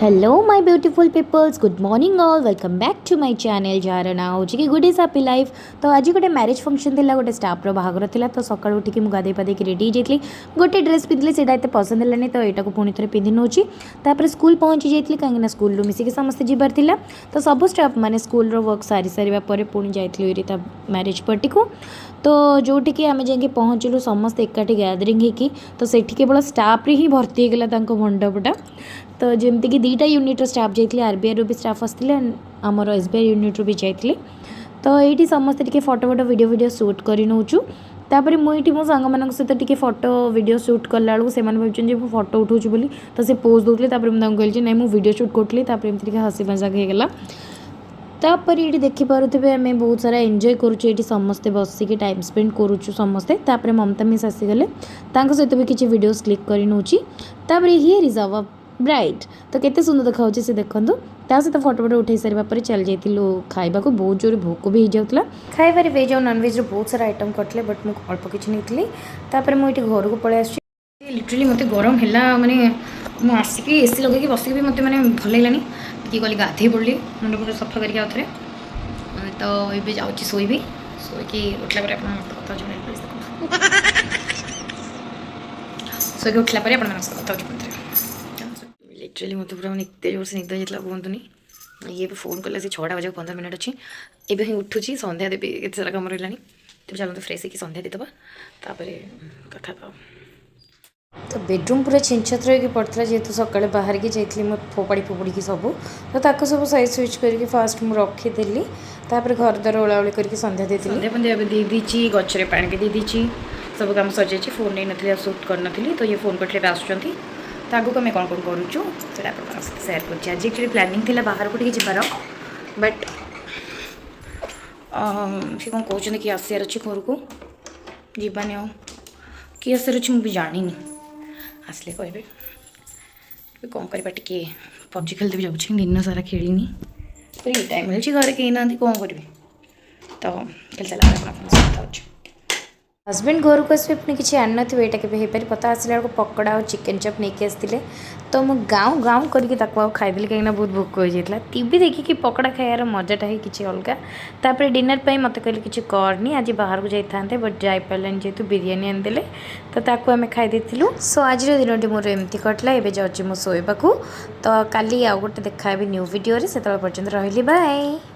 Hello my beautiful peoples good morning all welcome back to my channel जार ना हो कि गुड इज हैप्पी लाइफ। तो आज गोटे मैरिज फंक्शन थिला गोटे स्टाफ रो बाहागर थिला तो सकाळ उठिक मु गाधे पादे की रेडी जाइतली गोटे ड्रेस पिंधले सेटा एते पसंद हेलानी तो एटा को पुणी थरे पिंधि नोची तापर स्कूल पहुंची जाइतली कांगे ना स्कूल रो मिसी के समस्त जिबार थिला तो सब स्टाफ माने स्कूल रो वर्क सारी सारीबा परे पुणी जाइतली रीता मैरिज पार्टी को तो जोटी कि आमे जाके पहुँचलु समस्त एकाठी गैदरिंग होगी तो सेठी केवल स्टाफ रे ही भर्ती होगला तांको मंडपटा तो जमती कि दुईटा यूनिट्र स्टाफ जाइए आरबीआई रो भी स्टाफ आसते आमर एसबीआई यूनिट्रु भी जाइए तो ये समस्ते T photo photo video shoot कर नौचु तापर मुझे मो सांग मान सहित टी फोटो वीडियो शूट कला बेलू से भाई फोटो उठाऊँ बोली तो से पोज दूसरे कहली ना मुझे वीडियो शूट करी एमती हसी मजाक होगला तापर ये देखिपे आम बहुत सारा एंजॉय करुचे समस्ते बसिक टाइम स्पेंड करुचु समस्ते तापर ममता मिस आसीगले सहित भी किसी वीडियोस क्लिक कर नौची तापर हियर इज आवर ब्राइट तो केते सुंदर देखा से देखूँ ता सहित फोटो फोटो उठे सारे चल जाइलु खाइबा को बहुत जोर भोक भी हो जाता खाइबार वेज और नॉन वेज बहुत सारा आइटम करते बट मुझे अल्प किसी नहीं तापर मुझे घर को पलि आस लिटरली मत गरम है माने मुझे आसिक एसी लगे बसिक भी मत मैंने भल लगे कि गली गाधे पड़ी मुंड मुंड सफा करके आउ थे तो ये जाऊँगी शोबी शोक उठला कथा शोक उठला कथा लिटरली मत पूरा एत जोर से निद जाता कहतुनी ये भी फोन कला से 6टा बजे 15 मिनट अच्छी एवं ही उठुची संध्या देवी एत सारा कम रहा तेज चलते फ्रेश होकर संध्या देदेबा कथा तो बेडरूम पूरा छिंछत रही पड़ता जेहतु सकाଳେ बाहर की जाइली मो फोपाड़ी फोपाड़ी की सब तो सब साइज सुइच करके फास्ट मुझे रखीदेली तापर घर द्वार ओलाओली करके संध्या देती संध्या पंध्या दे दी गचरे पानी के दे दी सब काम सजाई फोन नहीं नी सुट कर तो ये फोन करते आसुँच तो आगू आम कौन कौन करूँ सेयार कर आज एक्चुअली प्लानिंग थी बाहर को जबार बट सी कौन कहते कि आसार अच्छे घर को जीवानी आ कि आसार अच्छे मुझे जानी आसले कहे कौन करवा टे पबजी खेलते भी जाऊँ दिन सारा खेलनी फ्री टाइम मिली घर कहीं ना कौन करी तो खेल सारा हस्बैंड घर को आसवे पुणी किसी आन थे यहाँ के पारे पता आसला बेलू पकड़ा और चिकेन चप नहीं आसते तो मुझे गाँव गाँव करके खाईदेली कहीं बहुत भोक हो जाता टीवी देखिए पकड़ा खाइबार मजाटा है किसी अलग तापर डिनर पर मत कहले किसी करनी आज बाहर को जाते बट जापारानी जेहतु बिरियानी आनीदे तो आम खाई सो आज दिन मोर एमती कटला एवं जाऊँगी मो शोबा तो काली आउ गोटे देखा न्यू वीडियो से पर्यटन रही बाय।